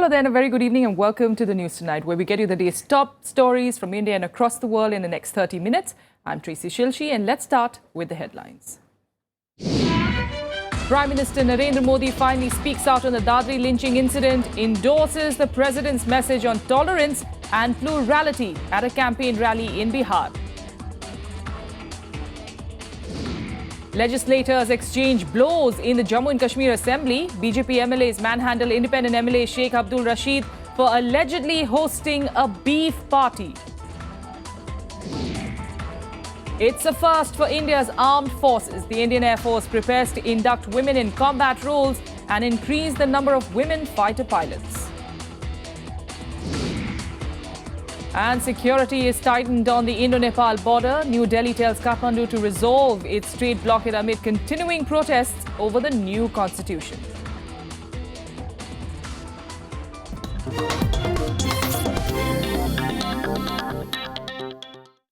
Hello there and a very good evening and welcome to the news tonight, where we get you the day's top stories from India and across the world in the next 30 minutes. I'm Tracy Shilshi and let's start with the headlines. Prime Minister Narendra Modi finally speaks out on the Dadri lynching incident, endorses the president's message on tolerance and plurality at a campaign rally in Bihar. Legislators exchange blows in the Jammu and Kashmir Assembly. BJP MLAs manhandle independent MLA Sheikh Abdul Rashid for allegedly hosting a beef party. It's a first for India's armed forces. The Indian Air Force prepares to induct women in combat roles and increase the number of women fighter pilots. And security is tightened on the Indo-Nepal border. New Delhi tells Kathmandu to resolve its trade blockade amid continuing protests over the new constitution.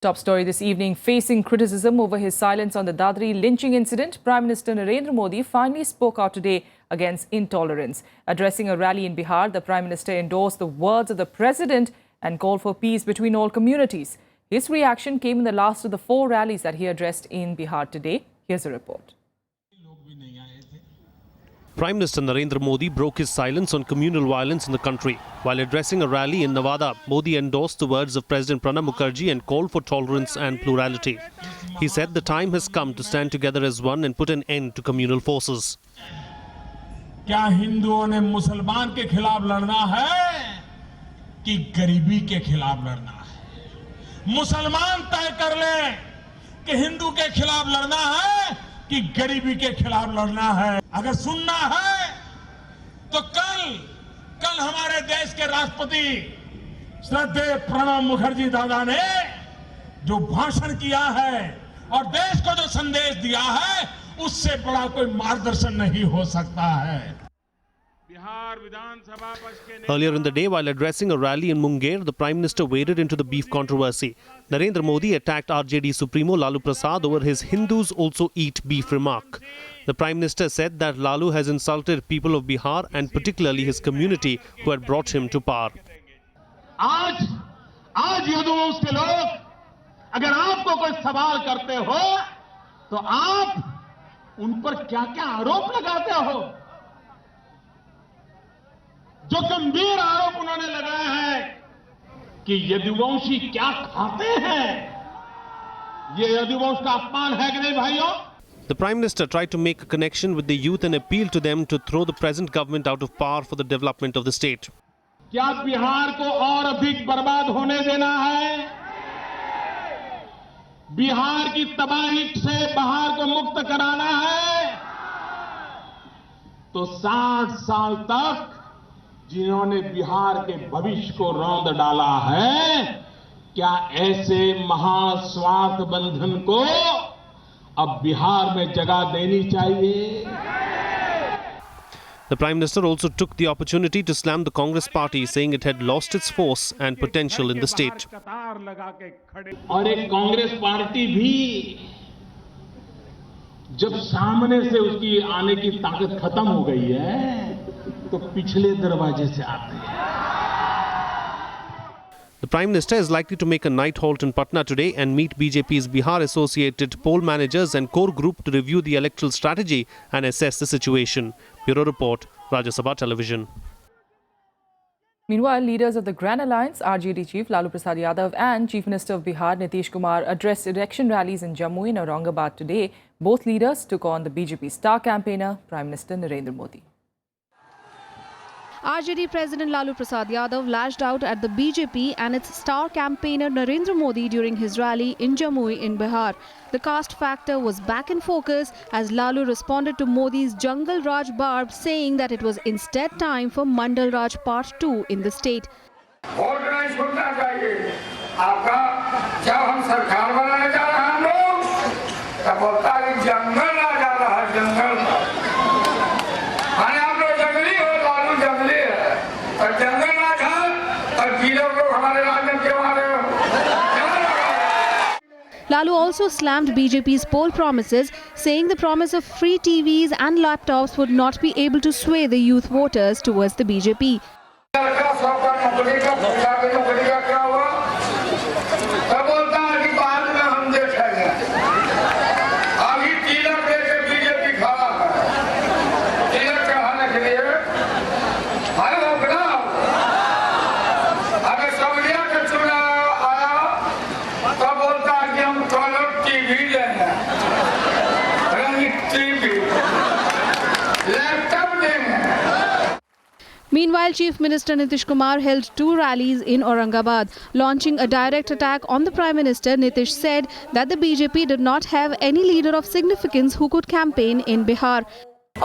Top story this evening. Facing criticism over his silence on the Dadri lynching incident, Prime Minister Narendra Modi finally spoke out today against intolerance. Addressing a rally in Bihar, the Prime Minister endorsed the words of the President and called for peace between all communities. His reaction came in the last of the 4 rallies that he addressed in Bihar today. Here's a report. Prime Minister Narendra Modi broke his silence on communal violence in the country. While addressing a rally in Nevada, Modi endorsed the words of President Pranab Mukherjee and called for tolerance and plurality. He said the time has come to stand together as one and put an end to communal forces. क्या हिंदुओं ने मुसलमान के खिलाफ लड़ना है कि गरीबी के खिलाफ लड़ना है? मुसलमान तय कर ले कि हिंदू के खिलाफ लड़ना है कि गरीबी के खिलाफ लड़ना है। अगर सुनना है तो कल हमारे देश के राष्ट्रपति श्रद्धेय प्रणब मुखर्जी दादा ने जो भाषण किया है और देश को जो संदेश दिया है, उससे बड़ा कोई मार्गदर्शन नहीं हो सकता है। Earlier in the day, while addressing a rally in Munger, the Prime Minister waded into the beef controversy. Narendra Modi attacked RJD Supremo Lalu Prasad over his "Hindus also eat beef" remark. The Prime Minister said that Lalu has insulted people of Bihar and particularly his community who had brought him to power. आज यदुवंश के लोग अगर आपको कोई सवाल करते हो तो आप उन पर क्या-क्या आरोप लगाते हो? जो गंभीर आरोप उन्होंने लगाया है कि यदुवंशी क्या खाते हैं, ये यदुवंश का अपमान है कि नहीं भाइयों? The Prime Minister tried to make a connection with the youth and appeal to them to throw the present government out of power for the development of the state. क्या बिहार को और अधिक बर्बाद होने देना है? बिहार की तबाही से बिहार को मुक्त कराना है तो 60 साल तक जिन्होंने बिहार के भविष्य को रौंद डाला है, क्या ऐसे महास्वार्थ बंधन को अब बिहार में जगह देनी चाहिए? The Prime Minister also took the opportunity to slam the Congress party, saying it had lost its force and potential in the state. और एक कांग्रेस पार्टी भी जब सामने से उसकी आने की ताकत खत्म हो गई है तो पिछले दरवाजे से आते हैं. The Prime Minister is likely to make a night halt in Patna today and meet BJP's Bihar-associated poll managers and core group to review the electoral strategy and assess the situation. Bureau Report, Rajya Sabha Television. Meanwhile, leaders of the Grand Alliance, RJD Chief Lalu Prasad Yadav and Chief Minister of Bihar Nitish Kumar addressed election rallies in Jammu and Aurangabad today. Both leaders took on the BJP star campaigner, Prime Minister Narendra Modi. RJD President Lalu Prasad Yadav lashed out at the BJP and its star campaigner Narendra Modi during his rally in Jammu in Bihar. The caste factor was back in focus as Lalu responded to Modi's Jungle Raj barb, saying that it was instead time for Mandal Raj Part 2 in the state. Lalu also slammed BJP's poll promises, saying the promise of free TVs and laptops would not be able to sway the youth voters towards the BJP. नौकरी का सरकारी नौकरी का क्या हुआ? तब बोलता है कि बाद में हम देखेंगे। अभी तिलक लेके बीजेपी खड़ा है, तिलक चढ़ाने के लिए है होगा। अगर समझिया का चुनाव आया तब बोलता है कि हम कलर टीवी लेंगे, रंगीन टीवी, लैपटॉप लेंगे। Meanwhile, Chief Minister Nitish Kumar held 2 rallies in Aurangabad. Launching a direct attack on the Prime Minister, Nitish said that the BJP did not have any leader of significance who could campaign in Bihar.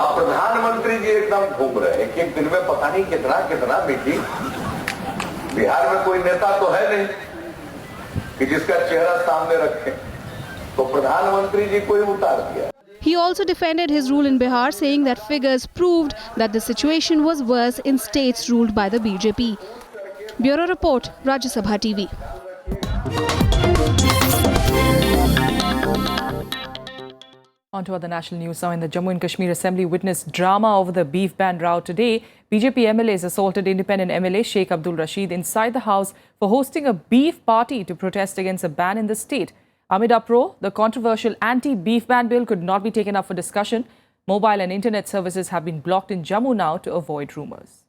आप प्रधानमंत्री जी एकदम घूम रहे हैं, एक दिन में पता नहीं कितना मीटिंग। बिहार में कोई नेता तो है नहीं कि जिसका चेहरा सामने रखे, तो प्रधानमंत्री जी को ही उतार दिया। He also defended his rule in Bihar, saying that figures proved that the situation was worse in states ruled by the BJP. Bureau Report, Rajya Sabha TV. On to other national news now. In the Jammu and Kashmir Assembly witnessed drama over the beef ban row today. BJP MLAs assaulted independent MLA Sheikh Abdul Rashid inside the house for hosting a beef party to protest against a ban in the state. Amid uproar, the controversial anti-beef ban bill could not be taken up for discussion. Mobile and internet services have been blocked in Jammu now to avoid rumours.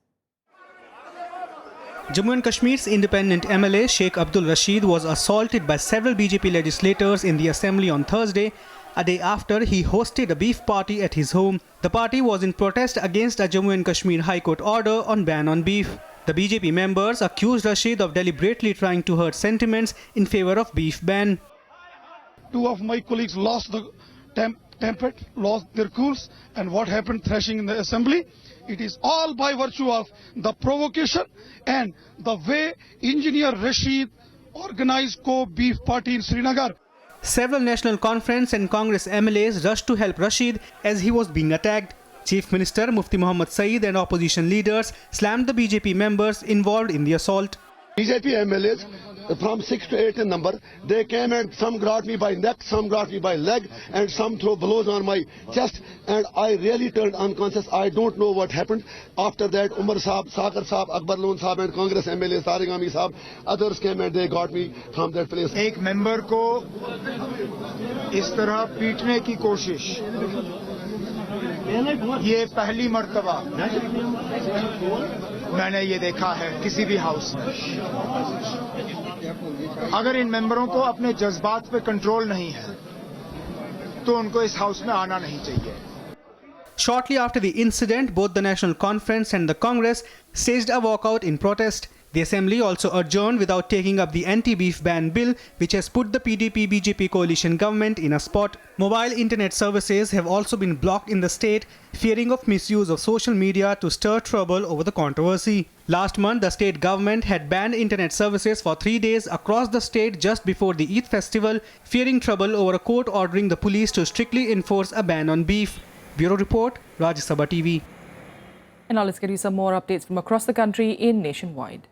Jammu and Kashmir's independent MLA Sheikh Abdul Rashid was assaulted by several BJP legislators in the assembly on Thursday, a day after he hosted a beef party at his home. The party was in protest against a Jammu and Kashmir High Court order on ban on beef. The BJP members accused Rashid of deliberately trying to hurt sentiments in favour of beef ban. 2 of my colleagues lost the temper, lost their cools, and what happened thrashing in the assembly? It is all by virtue of the provocation and the way engineer Rashid organized co-beef party in Srinagar. Several National Conference and Congress MLAs rushed to help Rashid as he was being attacked. Chief Minister Mufti Muhammad Saeed and opposition leaders slammed the BJP members involved in the assault. BJP MLAs from 6 to 8 in number, they came and some got me by neck, some got me by leg, and some threw blows on my chest, and I really turned unconscious. I don't know what happened. After that, Umar Saab, Sakar Saab, Akbar Loon Saab and Congress MLA Sarigami Saab, others came and they got me from that place. एक member को इस तरह पीटने की कोशिश, ये पहली मर्तबा मैंने ये देखा है किसी भी हाउस में। अगर इन मेंबरों को अपने जज्बात पे कंट्रोल नहीं है तो उनको इस हाउस में आना नहीं चाहिए। Shortly after the incident, both the National Conference and the Congress staged a walkout in protest. The Assembly also adjourned without taking up the anti-beef ban bill, which has put the PDP-BJP coalition government in a spot. Mobile internet services have also been blocked in the state, fearing of misuse of social media to stir trouble over the controversy. Last month, the state government had banned internet services for 3 days across the state just before the Eid festival, fearing trouble over a court ordering the police to strictly enforce a ban on beef. Bureau Report, Rajya Sabha TV. And now let's get you some more updates from across the country in Nationwide.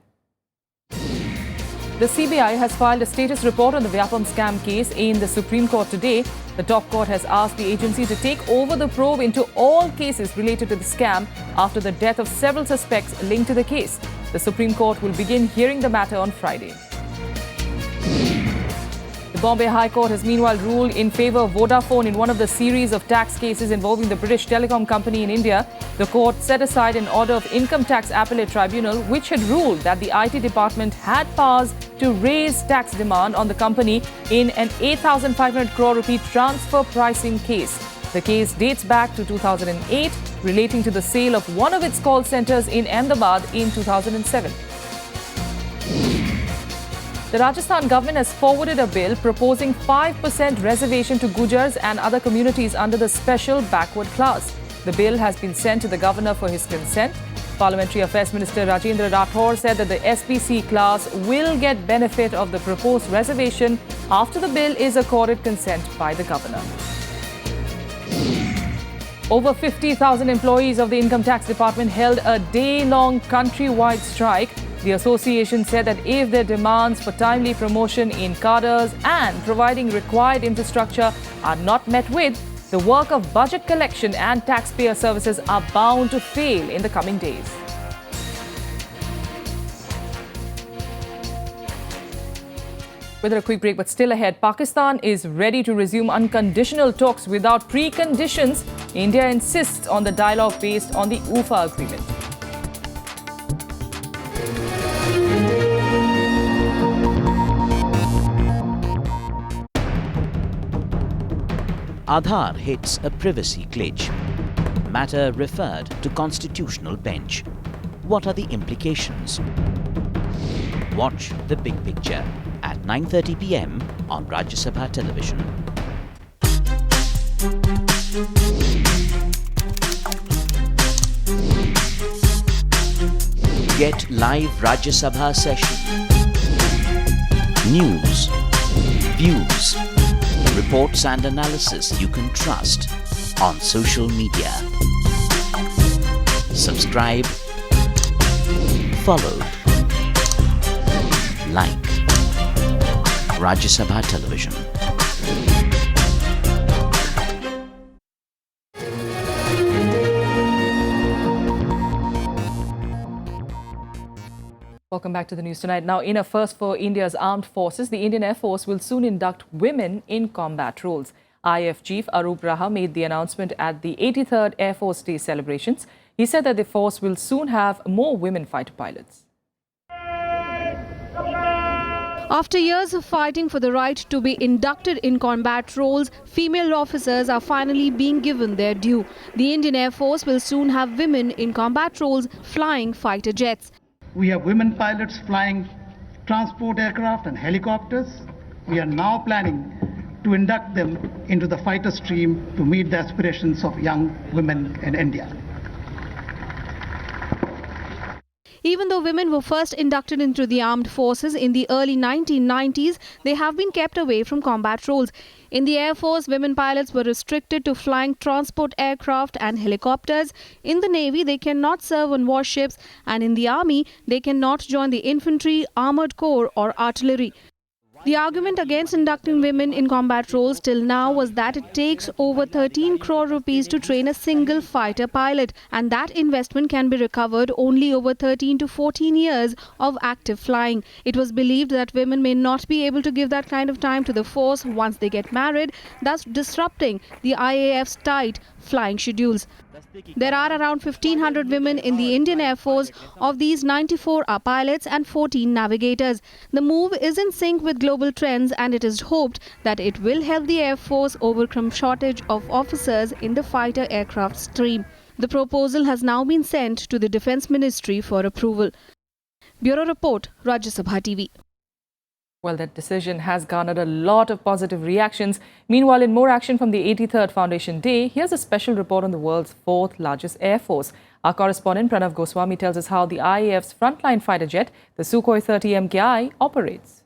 The CBI has filed a status report on the Vyapam scam case in the Supreme Court today. The top court has asked the agency to take over the probe into all cases related to the scam after the death of several suspects linked to the case. The Supreme Court will begin hearing the matter on Friday. The Bombay High Court has meanwhile ruled in favour of Vodafone in one of the series of tax cases involving the British telecom company in India. The court set aside an order of Income Tax Appellate Tribunal which had ruled that the IT department had powers to raise tax demand on the company in an 8,500 crore rupee transfer pricing case. The case dates back to 2008, relating to the sale of one of its call centres in Ahmedabad in 2007. The Rajasthan government has forwarded a bill proposing 5% reservation to Gujars and other communities under the special backward class. The bill has been sent to the governor for his consent. Parliamentary Affairs Minister Rajendra Rathore said that the SPC class will get benefit of the proposed reservation after the bill is accorded consent by the governor. Over 50,000 employees of the Income Tax Department held a day-long countrywide strike. The association said that if their demands for timely promotion in cadres and providing required infrastructure are not met with, the work of budget collection and taxpayer services are bound to fail in the coming days. With a quick break, but still ahead, Pakistan is ready to resume unconditional talks without preconditions. India insists on the dialogue based on the UFA agreement. Aadhaar hits a privacy glitch. Matter referred to Constitutional Bench. What are the implications? Watch the big picture at 9:30 p.m. on Rajya Sabha television. Get live Rajya Sabha session. News, views, reports and analysis you can trust on social media. Subscribe, follow, like Rajya Sabha television. Welcome back to the news tonight. Now, in a first for India's armed forces, the Indian Air Force will soon induct women in combat roles. IAF Chief Arup Raha made the announcement at the 83rd Air Force Day celebrations. He said that the force will soon have more women fighter pilots. After years of fighting for the right to be inducted in combat roles, female officers are finally being given their due. The Indian Air Force will soon have women in combat roles flying fighter jets. We have women pilots flying transport aircraft and helicopters. We are now planning to induct them into the fighter stream to meet the aspirations of young women in India. Even though women were first inducted into the armed forces in the early 1990s, they have been kept away from combat roles. In the Air Force, women pilots were restricted to flying transport aircraft and helicopters. In the Navy, they cannot serve on warships, and in the Army, they cannot join the infantry, armored corps or artillery. The argument against inducting women in combat roles till now was that it takes over 13 crore rupees to train a single fighter pilot, and that investment can be recovered only over 13 to 14 years of active flying. It was believed that women may not be able to give that kind of time to the force once they get married, thus disrupting the IAF's tight flying schedules. There are around 1,500 women in the Indian Air Force. Of these, 94 are pilots and 14 navigators. The move is in sync with global trends, and it is hoped that it will help the Air Force overcome shortage of officers in the fighter aircraft stream. The proposal has now been sent to the Defence Ministry for approval. Bureau Report, Rajya Sabha TV. Well, that decision has garnered a lot of positive reactions. Meanwhile, in more action from the 83rd Foundation Day, here's a special report on the world's fourth largest air force. Our correspondent Pranav Goswami tells us how the IAF's frontline fighter jet, the Sukhoi 30 MKI, operates.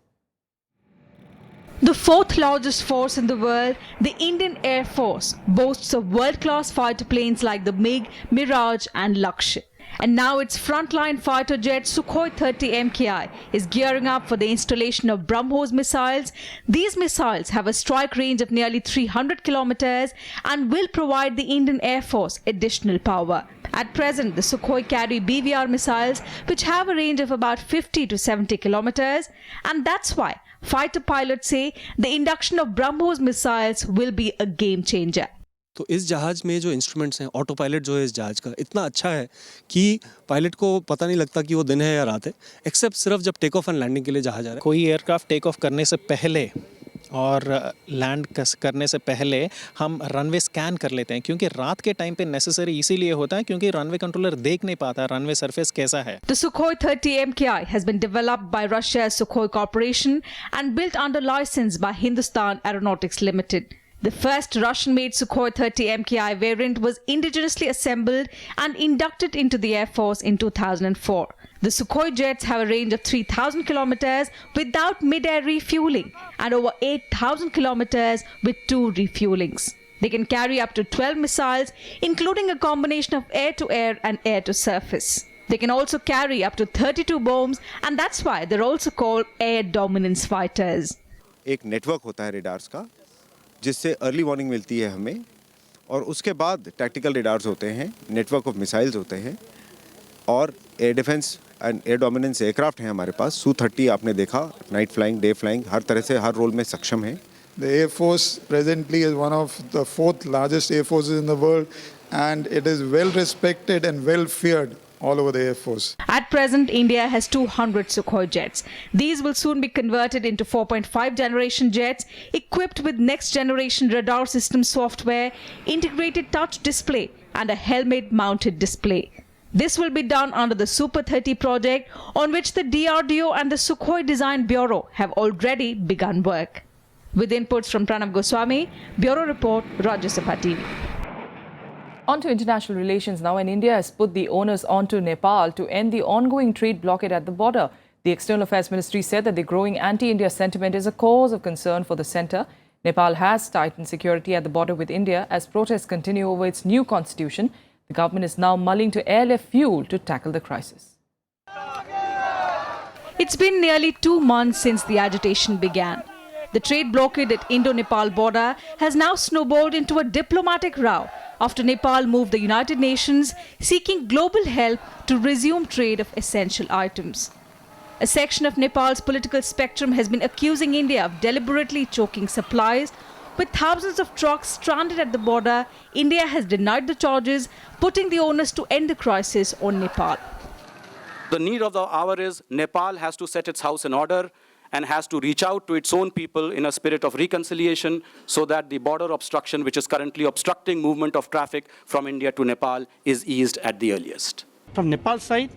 The fourth largest force in the world, the Indian Air Force, boasts of world-class fighter planes like the MiG, Mirage and Lakshya. And now its frontline fighter jet Sukhoi 30 MKI is gearing up for the installation of BrahMos missiles. These missiles have a strike range of nearly 300 kilometers and will provide the Indian Air Force additional power. At present, the Sukhoi carry BVR missiles, which have a range of about 50 to 70 kilometers, and that's why fighter pilots say the induction of BrahMos missiles will be a game changer. तो इस जहाज में जो instruments हैं, auto pilot जो है इस जहाज का इतना अच्छा है कि पायलट को पता नहीं लगता कि वो दिन है या रात है, एक्सेप्ट सिर्फ जब टेक ऑफ एंड लैंडिंग के लिए जहाज आ रहा है। कोई एयरक्राफ्ट टेक ऑफ करने से पहले और लैंड करने से पहले हम रनवे स्कैन कर लेते हैं, क्योंकि रात के टाइम पे नेसेसरी इसीलिए होता है क्योंकि रनवे कंट्रोलर देख नहीं पाता रनवे सरफेस कैसा है। The Sukhoi 30 MKI has been developed by Russia's Sukhoi Corporation and built under license by Hindustan Aeronautics Limited. The first Russian-made Sukhoi 30 MKI variant was indigenously assembled and inducted into the Air Force in 2004. The Sukhoi jets have a range of 3,000 kilometers without mid-air refueling and over 8,000 kilometers with 2 refuelings. They can carry up to 12 missiles, including a combination of air-to-air and air-to-surface. They can also carry up to 32 bombs, and that's why they're also called air dominance fighters. एक network होता है radars का, जिससे early warning मिलती है हमें, और उसके बाद टैक्टिकल रेडार्स होते हैं, नेटवर्क ऑफ मिसाइल्स होते हैं और air defence and air dominance aircraft हैं हमारे पास। Su-30 आपने देखा, नाइट फ्लाइंग, डे फ्लाइंग, हर तरह से हर रोल में सक्षम है। The Air Force presently is one of the 4th largest air forces in the world, and it is well respected and well feared all over the Air Force. At present, India has 200 Sukhoi jets. These will soon be converted into 4.5 generation jets equipped with next generation radar system software, integrated touch display and a helmet mounted display. This will be done under the Super 30 project, on which the DRDO and the Sukhoi Design Bureau have already begun work. With inputs from Pranav Goswami, Bureau Report, Rajya Sabha TV. On to international relations now, and India has put the onus onto Nepal to end the ongoing trade blockade at the border. The External Affairs Ministry said that the growing anti-India sentiment is a cause of concern for the centre. Nepal has tightened security at the border with India as protests continue over its new constitution. The government is now mulling to airlift fuel to tackle the crisis. It's been nearly 2 months since the agitation began. The trade blockade at Indo-Nepal border has now snowballed into a diplomatic row after Nepal moved the United Nations seeking global help to resume trade of essential items. A section of Nepal's political spectrum has been accusing India of deliberately choking supplies. With thousands of trucks stranded at the border, India has denied the charges, putting the onus to end the crisis on Nepal. The need of the hour is Nepal has to set its house in order and has to reach out to its own people in a spirit of reconciliation so that the border obstruction, which is currently obstructing movement of traffic from India to Nepal, is eased at the earliest. From Nepal side,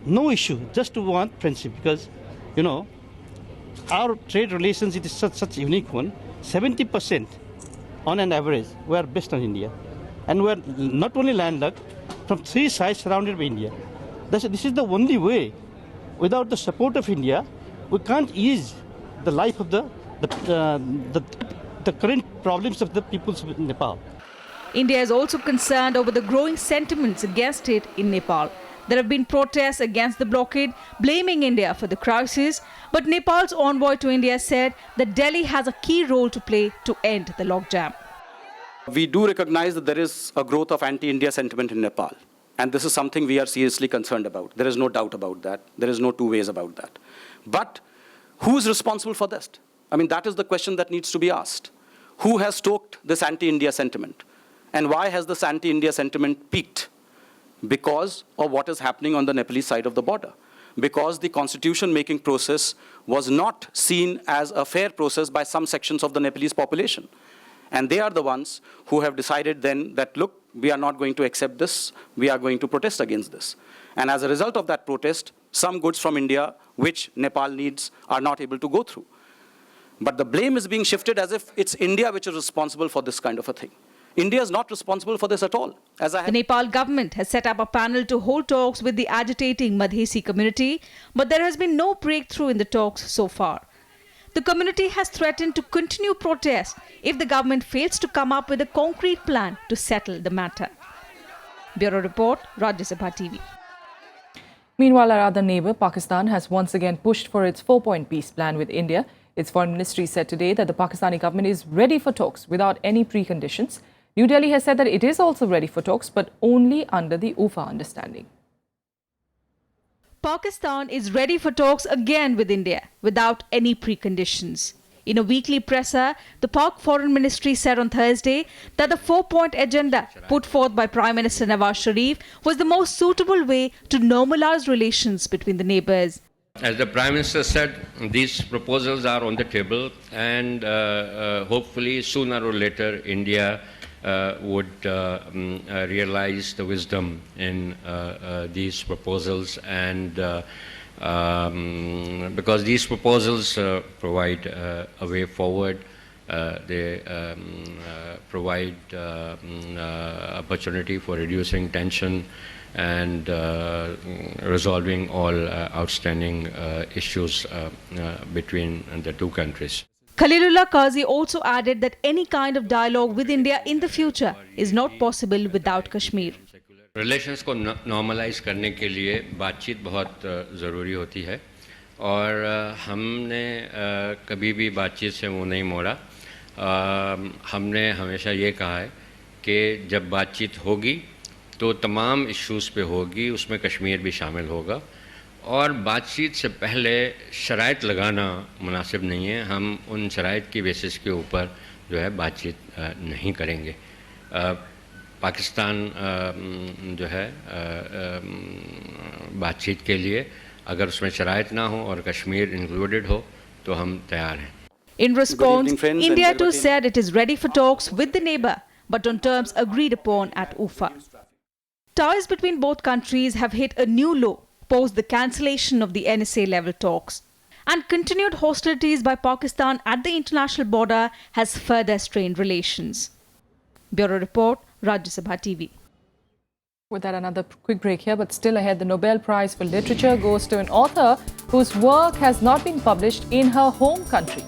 no issue, just to want friendship, because, you know, our trade relations, it is such unique one. 70% on an average, we are based on India. And we are not only landlocked, from 3 sides surrounded by India. This is the only way. Without the support of India, we can't ease the life of the current problems of the peoples of Nepal. India is also concerned over the growing sentiments against it in Nepal. There have been protests against the blockade, blaming India for the crisis. But Nepal's envoy to India said that Delhi has a key role to play to end the logjam. We do recognize that there is a growth of anti-India sentiment in Nepal. And this is something we are seriously concerned about. There is no doubt about that. There is no two ways about that. But who is responsible for this? I mean, that is the question that needs to be asked. Who has stoked this anti-India sentiment? And why has this anti-India sentiment peaked? Because of what is happening on the Nepalese side of the border. Because the constitution-making process was not seen as a fair process by some sections of the Nepalese population. And they are the ones who have decided then that, look, we are not going to accept this, we are going to protest against this. And as a result of that protest, some goods from India, which Nepal needs, are not able to go through. But the blame is being shifted as if it's India which is responsible for this kind of a thing. India is not responsible for this at all. The Nepal government has set up a panel to hold talks with the agitating Madhesi community, but there has been no breakthrough in the talks so far. The community has threatened to continue protests if the government fails to come up with a concrete plan to settle the matter. Bureau Report, Rajya Sabha TV. Meanwhile, our other neighbour, Pakistan, has once again pushed for its 4-point peace plan with India. Its foreign ministry said today that the Pakistani government is ready for talks without any preconditions. New Delhi has said that it is also ready for talks, but only under the UFA understanding. Pakistan is ready for talks again with India without any preconditions. In a weekly presser, the Pak Foreign Ministry said on Thursday that the 4-point agenda put forth by Prime Minister Nawaz Sharif was the most suitable way to normalize relations between the neighbours. As the Prime Minister said, these proposals are on the table, and hopefully sooner or later India would realize the wisdom in these proposals, and because these proposals provide a way forward, they provide opportunity for reducing tension and resolving all outstanding issues between the two countries. Khalilullah Qazi also added that any kind of dialogue with India in the future is not possible without Kashmir. Relations को normalize करने के लिए बातचीत बहुत ज़रूरी होती है, और हमने कभी भी बातचीत से मुँह नहीं मोड़ा. हमने हमेशा ये कहा है कि जब बातचीत होगी तो तमाम इश्यूज़ पे होगी, उसमें कश्मीर भी शामिल होगा, और बातचीत से पहले शराइत लगाना मुनासिब नहीं है। हम उन शराइत की बेसिस के ऊपर जो है बातचीत नहीं करेंगे। पाकिस्तान जो है बातचीत के लिए अगर उसमें शराइत ना हो और कश्मीर इंक्लूडेड हो तो हम तैयार हैं। In response, India too said it is ready for talks with the neighbor, but on terms agreed upon at Ufa. Ties between both countries have hit a new low post the cancellation of the NSA-level talks. And continued hostilities by Pakistan at the international border has further strained relations. Bureau Report, Rajya Sabha TV. With that, another quick break here, but still ahead, the Nobel Prize for Literature goes to an author whose work has not been published in her home country.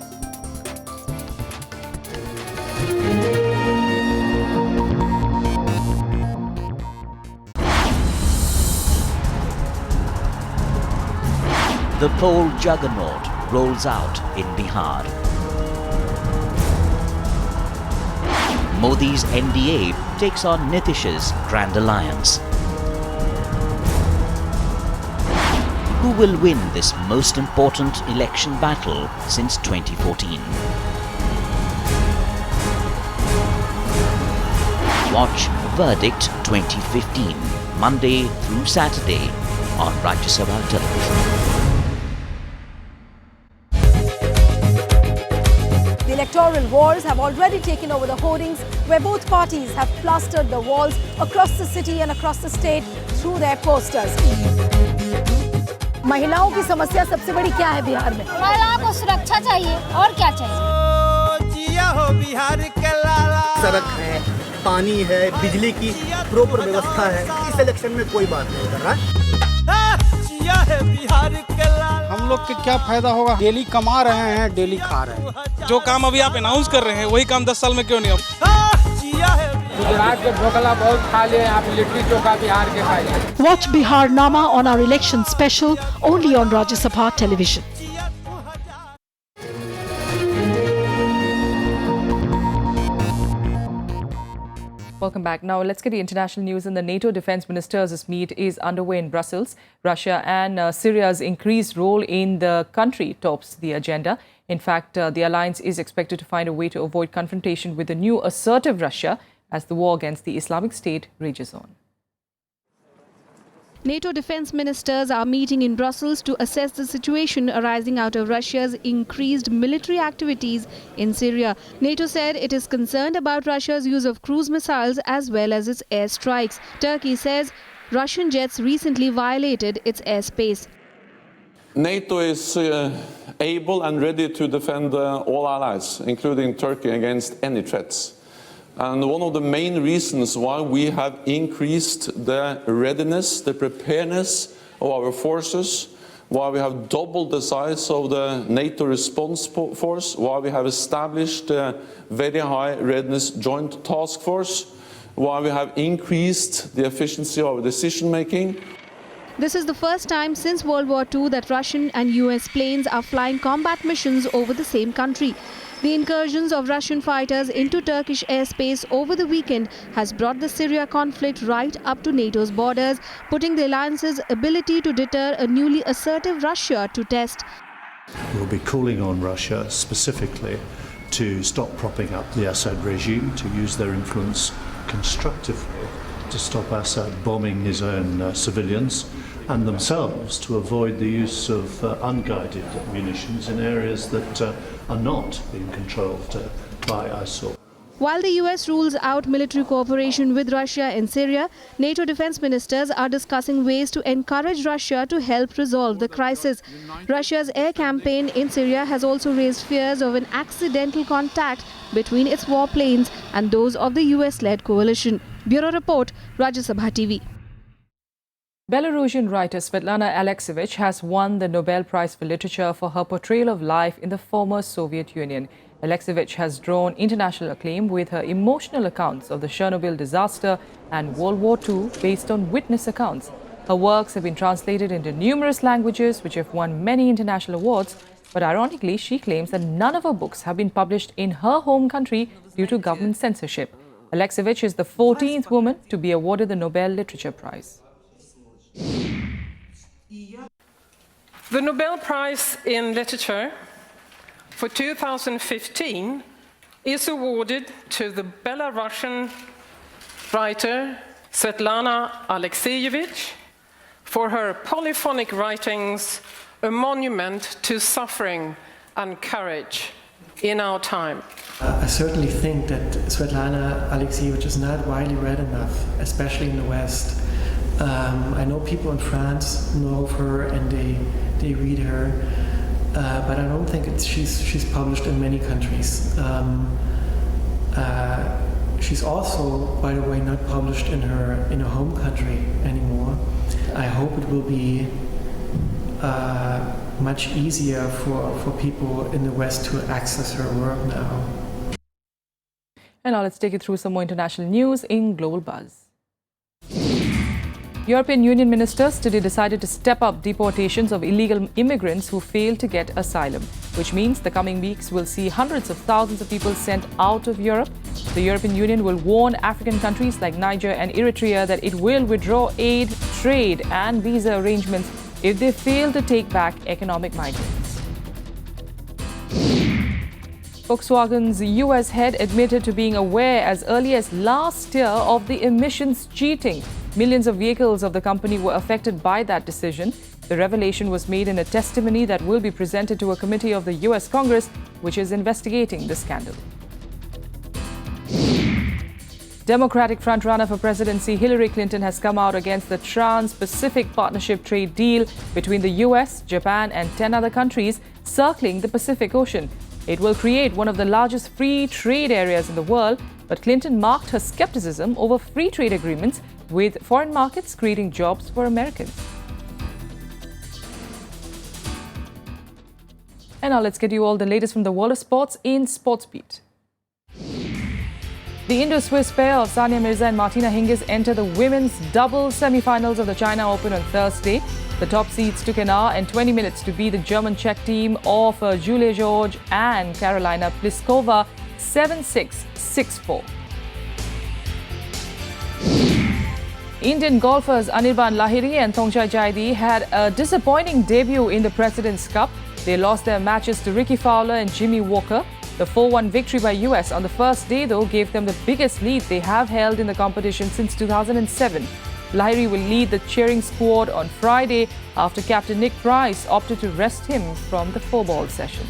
The poll juggernaut rolls out in Bihar. Modi's NDA takes on Nitish's Grand Alliance. Who will win this most important election battle since 2014? Watch Verdict 2015, Monday through Saturday on Rajya Sabha television. The electoral wars have already taken over the hoardings, where both parties have plastered the walls across the city and across the state through their posters. महिलाओं की समस्या सबसे बड़ी क्या है बिहार में? महिलाओं को सुरक्षा चाहिए और क्या चाहिए? जिया हो बिहार के लाला। सड़क है, पानी है, बिजली की प्रॉपर व्यवस्था है। इस इलेक्शन में कोई बात नहीं कर रहा। जिया है बिहार के लाला। हम लोग के क्या फायदा होगा? डेली कमा रहे हैं, डेली खा रहे हैं। जो काम अभी आप अनाउंस कर रहे हैं, वही काम 10 साल में क्यों नहीं? गुजरात के ढोकला बहुत खा ले, आप लिट्टी चोखा बिहार के खाइए। Watch Bihar Nama on our election special only on Rajya Sabha television. Welcome back. Now let's get the international news. And the NATO defense ministers' meet is underway in Brussels. Russia and Syria's increased role in the country tops the agenda. In fact, the alliance is expected to find a way to avoid confrontation with the new assertive Russia as the war against the Islamic State rages on. NATO defense ministers are meeting in Brussels to assess the situation arising out of Russia's increased military activities in Syria. NATO said it is concerned about Russia's use of cruise missiles as well as its airstrikes. Turkey says Russian jets recently violated its airspace. NATO is able and ready to defend all allies, including Turkey, against any threats. And one of the main reasons why we have increased the readiness, the preparedness of our forces, why we have doubled the size of the NATO response force, why we have established a very high readiness joint task force, why we have increased the efficiency of decision making. This is the first time since World War II that Russian and US planes are flying combat missions over the same country. The incursions of Russian fighters into Turkish airspace over the weekend has brought the Syria conflict right up to NATO's borders, putting the alliance's ability to deter a newly assertive Russia to test. We'll be calling on Russia specifically to stop propping up the Assad regime, to use their influence constructively to stop Assad bombing his own civilians, and themselves to avoid the use of unguided munitions in areas that are not being controlled by ISIL. While the US rules out military cooperation with Russia in Syria, NATO defense ministers are discussing ways to encourage Russia to help resolve the crisis. Russia's air campaign in Syria has also raised fears of an accidental contact between its warplanes and those of the US-led coalition. Bureau Report, Rajya Sabha TV. Belarusian writer Svetlana Alexievich has won the Nobel Prize for Literature for her portrayal of life in the former Soviet Union. Alexievich has drawn international acclaim with her emotional accounts of the Chernobyl disaster and World War II based on witness accounts. Her works have been translated into numerous languages which have won many international awards, but ironically she claims that none of her books have been published in her home country due to government censorship. Alexievich is the 14th woman to be awarded the Nobel Literature Prize. The Nobel Prize in Literature for 2015 is awarded to the Belarusian writer Svetlana Alexievich for her polyphonic writings, A Monument to Suffering and Courage in Our Time. I certainly think that Svetlana Alexievich is not widely read enough, especially in the West. I know people in France know of her and they read her, but I don't think she's published in many countries. She's also, by the way, not published in her home country anymore. I hope it will be much easier for people in the West to access her work now. And now let's take you through some more international news in Global Buzz. European Union ministers today decided to step up deportations of illegal immigrants who failed to get asylum, which means the coming weeks will see hundreds of thousands of people sent out of Europe. The European Union will warn African countries like Niger and Eritrea that it will withdraw aid, trade and visa arrangements if they fail to take back economic migrants. Volkswagen's US head admitted to being aware as early as last year of the emissions cheating. Millions of vehicles of the company were affected by that decision. The revelation was made in a testimony that will be presented to a committee of the US Congress, which is investigating the scandal. Democratic frontrunner for presidency Hillary Clinton has come out against the Trans-Pacific Partnership trade deal between the US, Japan and 10 other countries circling the Pacific Ocean. It will create one of the largest free trade areas in the world, but Clinton marked her skepticism over free trade agreements with foreign markets creating jobs for Americans. And now let's get you all the latest from the world of sports in Sports Beat. The Indo-Swiss pair of Sania Mirza and Martina Hingis enter the women's doubles semi-finals of the China Open on Thursday. The top seeds took an hour and 20 minutes to beat the German-Czech team of Julia George and Karolina Pliskova 7-6, 6-4. Indian golfers Anirban Lahiri and Thongchai Jaidi had a disappointing debut in the President's Cup. They lost their matches to Ricky Fowler and Jimmy Walker. The 4-1 victory by US on the first day, though, gave them the biggest lead they have held in the competition since 2007. Lahiri will lead the cheering squad on Friday after captain Nick Price opted to rest him from the 4-ball session.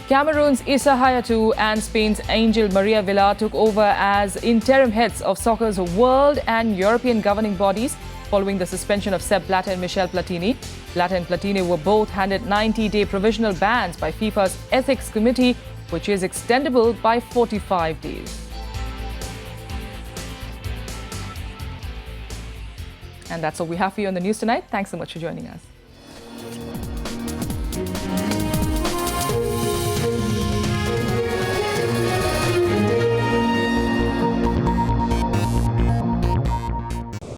Cameroon's Issa Hayatou and Spain's Angel Maria Villar took over as interim heads of soccer's world and European governing bodies following the suspension of Sepp Blatter and Michel Platini. Blatter and Platini were both handed 90-day provisional bans by FIFA's Ethics Committee, which is extendable by 45 days. And that's all we have for you on the news tonight. Thanks so much for joining us.